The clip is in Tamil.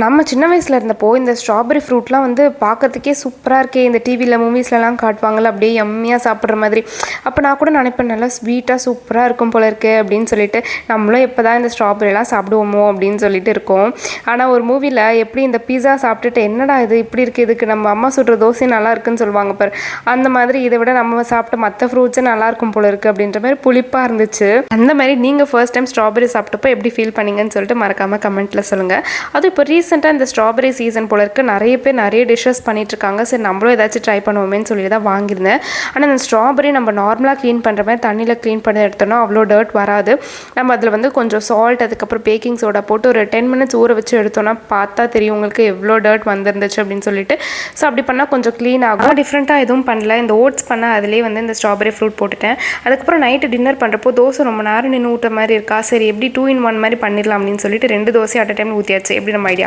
நம்ம சின்ன வயசில் இருந்தப்போ இந்த ஸ்ட்ராபெரி ஃப்ரூட்லாம் வந்து பார்க்கறதுக்கே சூப்பராக இருக்கே, இந்த டிவியில் மூவிஸ்லலாம் காட்டுவாங்கள்ல, அப்படியே எம்மியாக சாப்பிட்ற மாதிரி. அப்போ நான் கூட நினைப்பேன், நல்லா ஸ்வீட்டாக சூப்பராக இருக்கும் போல இருக்கே அப்படின்னு சொல்லிட்டு, நம்மளும் எப்போ தான் இந்த ஸ்ட்ராபெரிலாம் சாப்பிடுவோமோ அப்படின்னு சொல்லிட்டு இருக்கோம். ஆனால் ஒரு மூவியில் எப்படி இந்த பீஸா சாப்பிட்டுட்டு என்னடா இது இப்படி இருக்குது, இதுக்கு நம்ம அம்மா சுடுற தோசை நல்லா இருக்குன்னு சொல்லுவாங்க பாரு, அந்த மாதிரி இதை விட நம்ம சாப்பிட்ட மற்ற ஃப்ரூட்ஸே நல்லாயிருக்கும் போல இருக்குது அப்படின்ற மாதிரி புளிப்பாக இருந்துச்சு. அந்த மாதிரி நீங்கள் ஃபர்ஸ்ட் டைம் ஸ்ட்ராபெரி சாப்பிட்டப்போ எப்படி ஃபீல் பண்ணீங்கன்னு சொல்லிட்டு மறக்காமல் கமெண்ட்டில் சொல்லுங்கள். அது இப்போ ரீசெண்டாக இந்த ஸ்ட்ராபெரி சீசன் போல இருக்குது, நிறைய பேர் நிறைய டிஷ்ஷஸ் பண்ணிகிட்ருக்காங்க. சரி நம்மளும் ஏதாச்சும் ட்ரை பண்ணுவோமேன்னு சொல்லி தான் வாங்கியிருந்தேன். ஆனால் இந்த ஸ்ட்ராபெரி நம்ம நார்மலாக க்ளீன் பண்ணுற மாதிரி தண்ணியில் க்ளீன் பண்ணி எடுத்தோம்னா அவ்வளோ டர்ட் வராது. நம்ம அதில் வந்து கொஞ்சம் சால்ட், அதுக்கப்புறம் பேக்கிங் சோடா போட்டு ஒரு 10 மினிட்ஸ் ஊற வச்சு எடுத்தோன்னா பார்த்தா தெரியும் உங்களுக்கு எவ்வளோ டர்ட் வந்துருந்துச்சு அப்படின்னு சொல்லிட்டு. ஸோ அப்படி பண்ணால் கொஞ்சம் க்ளீன் ஆகும். டிஃப்ரெண்ட்டாக எதுவும் பண்ணல, இந்த ஓட்ஸ் பண்ண அதிலே வந்து இந்த ஸ்ட்ராபெரி ஃப்ரூட் போட்டுட்டேன். அதுக்கப்புறம் நைட்டு டின்னர் பண்ணுறப்போ தோசை ரொம்ப நேரம் நின்று ஊட்ட மாதிரி இருக்கா, சரி எப்படி 2 in 1 மாதிரி பண்ணிடலாம் அப்படின்னு சொல்லிட்டு 2 தோசை அட் அ டைம் ஊற்றியாச்சு. எப்படி நம்ம ஐடியா